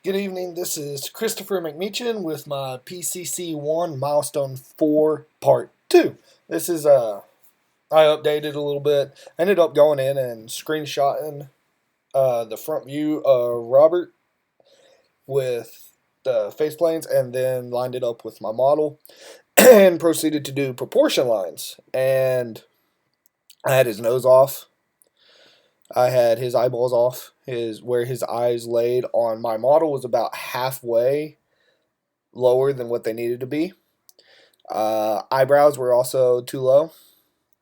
Good evening, this is Christopher McMechan with my PCC1 Milestone4 Part 2. This is, I updated a little bit. I ended up going in and screenshotting the front view of Robert with the faceplanes and then lined it up with my model and proceeded to do proportion lines. And I had his nose off. I had his eyeballs off. Where his eyes laid on my model was about halfway lower than what they needed to be. Eyebrows were also too low.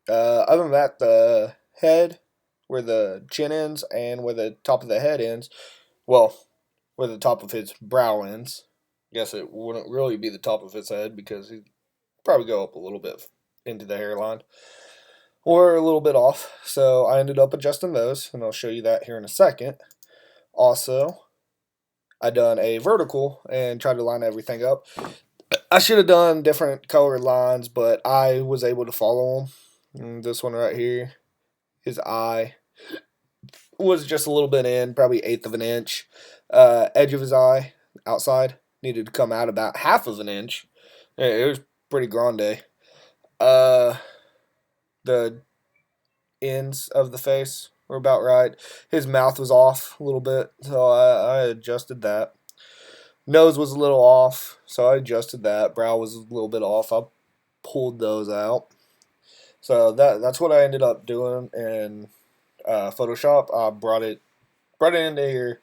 Other than that, the head, where the chin ends and where the top of the head ends, well, where the top of his brow ends. I guess it wouldn't really be the top of his head because he'd probably go up a little bit into the hairline or a little bit off. So I ended up adjusting those, and I'll show you that here in a second. Also, I done a vertical and tried to line everything up. I should have done different colored lines, but I was able to follow them. And this one right here, his eye was just a little bit in, probably 1/8 of an inch. Edge of his eye, outside, needed to come out about 1/2 of an inch. It was pretty grande. The ends of the face were about right. His mouth was off a little bit, so I adjusted that. Nose was a little off, so I adjusted that. Brow was a little bit off. I pulled those out. So that's what I ended up doing in Photoshop. I brought it into here,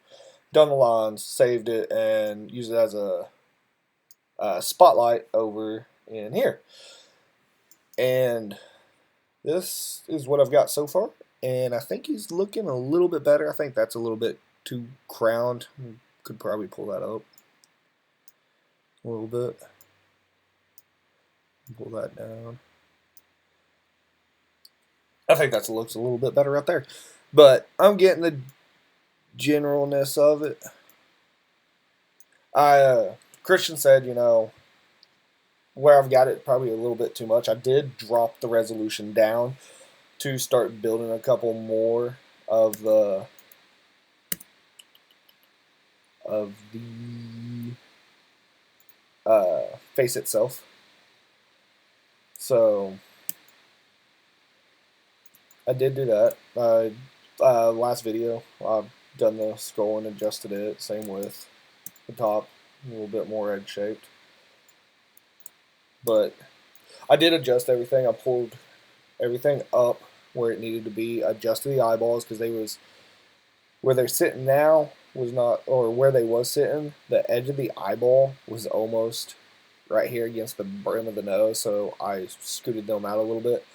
done the lines, saved it, and used it as a spotlight over in here. And this is what I've got so far. And I think he's looking a little bit better. I think that's a little bit too crowned. Could probably pull that up a little bit. Pull that down. I think that looks a little bit better right there. But I'm getting the generalness of it. Christian said, where I've got it probably a little bit too much. I did drop the resolution down to start building a couple more of the face itself. So I did do that. Last video, I've done the skull and adjusted it. Same with the top, a little bit more egg shaped. But I did adjust everything. I pulled everything up where it needed to be. Adjusted the eyeballs because where they're sitting now was not, or where they was sitting, the edge of the eyeball was almost right here against the brim of the nose. So I scooted them out a little bit.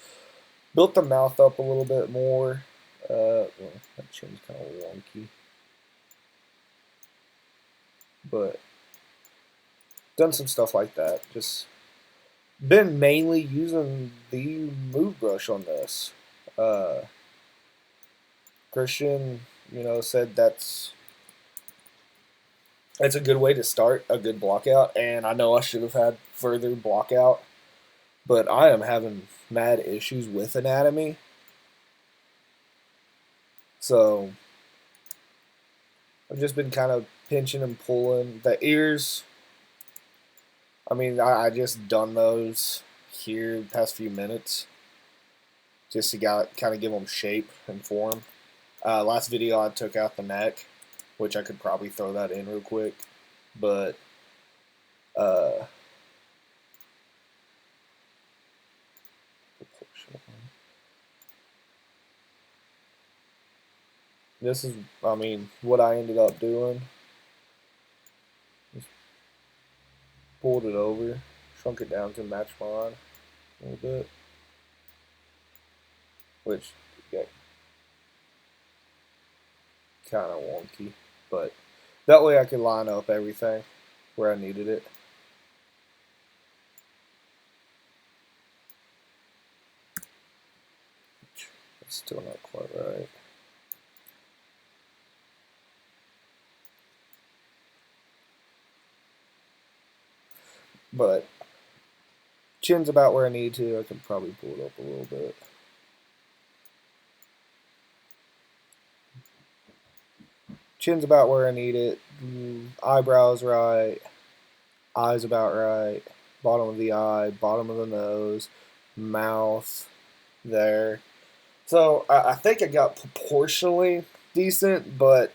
Built the mouth up a little bit more. Well, that chin's kind of wonky. But done some stuff like that. Just been mainly using the move brush on this. Christian, said that's a good way to start a good block out, and I know I should have had further block out, but I am having mad issues with anatomy. So I've just been kind of pinching and pulling. The ears, I just done those here the past few minutes just to kind of give them shape and form. Last video I took out the neck, which I could probably throw that in real quick, but this is, what I ended up doing. Just pulled it over, shrunk it down to match mine a little bit, which got kind of wonky, but that way I could line up everything where I needed it. It's still not quite right. But chin's about where I need to. I can probably pull it up a little bit. Chin's about where I need it. Eyebrows right. Eyes about right. Bottom of the eye. Bottom of the nose. Mouth there. So I think I got proportionally decent, but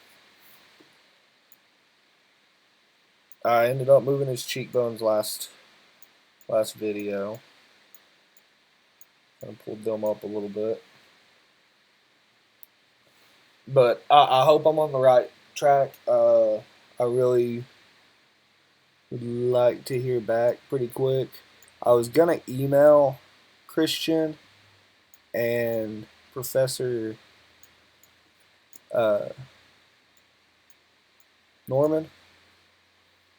I ended up moving his cheekbones last video. I pulled them up a little bit. But I hope I'm on the right track. I really would like to hear back pretty quick. I was going to email Christian and Professor uh, Norman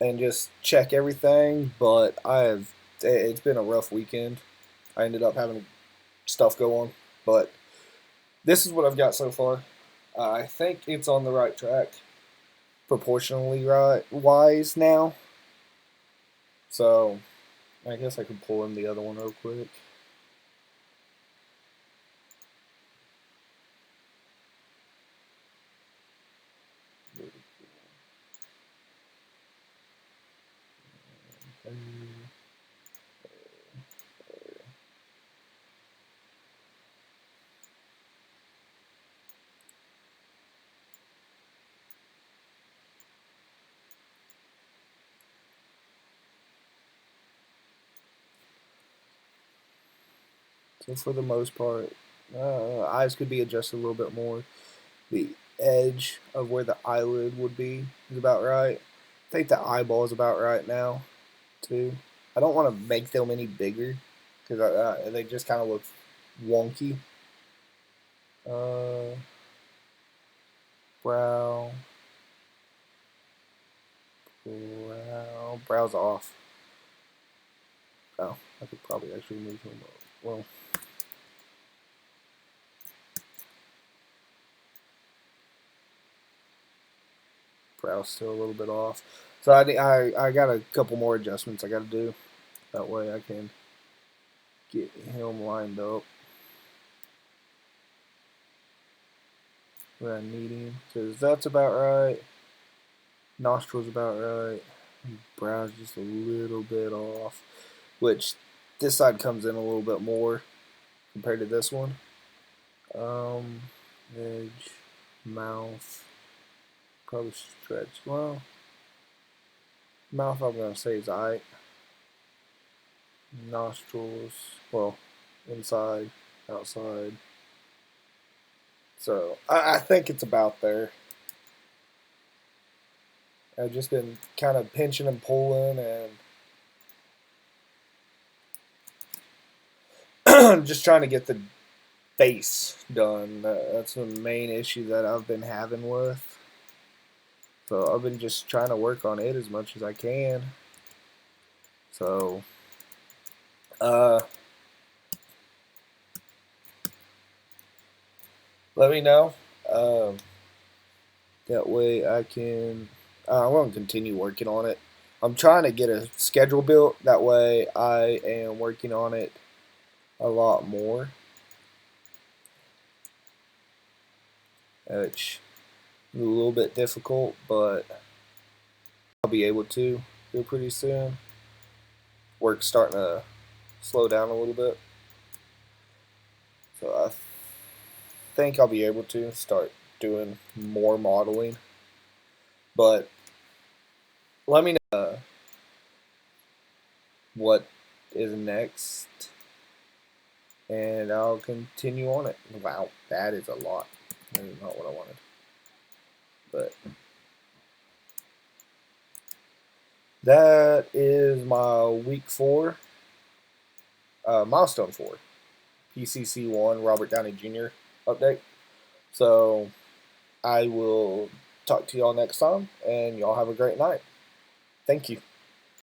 and just check everything, but it's been a rough weekend. I ended up having stuff go on, but this is what I've got so far. I think it's on the right track, proportionally wise now. So I guess I could pull in the other one real quick. So for the most part, eyes could be adjusted a little bit more. The edge of where the eyelid would be is about right. I think the eyeball is about right now, too. I don't want to make them any bigger because they just kind of look wonky. Brow. Brow's off. Oh, I could probably actually move him up. Well, brow's still a little bit off. So I got a couple more adjustments I got to do. That way I can get him lined up where I need him. Because that's about right. Nostrils about right. Brow's just a little bit off. Which this side comes in a little bit more compared to this one. Edge, mouth, probably stretch. Well, mouth I'm going to say is eye. Nostrils, well, inside, outside. So I think it's about there. I've just been kind of pinching and pulling and just trying to get the face done. That's the main issue that I've been having with. So I've been just trying to work on it as much as I can. So, let me know. That way I can. I want to continue working on it. I'm trying to get a schedule built. That way I am working on it a lot more. Which is a little bit difficult, but I'll be able to do pretty soon. Work's starting to slow down a little bit. So I think I'll be able to start doing more modeling. But let me know what is next, and I'll continue on it. Wow, that is a lot. That is not what I wanted. But that is my week 4, Milestone4, PCC1 Robert Downey Jr. update. So I will talk to y'all next time, and y'all have a great night. Thank you.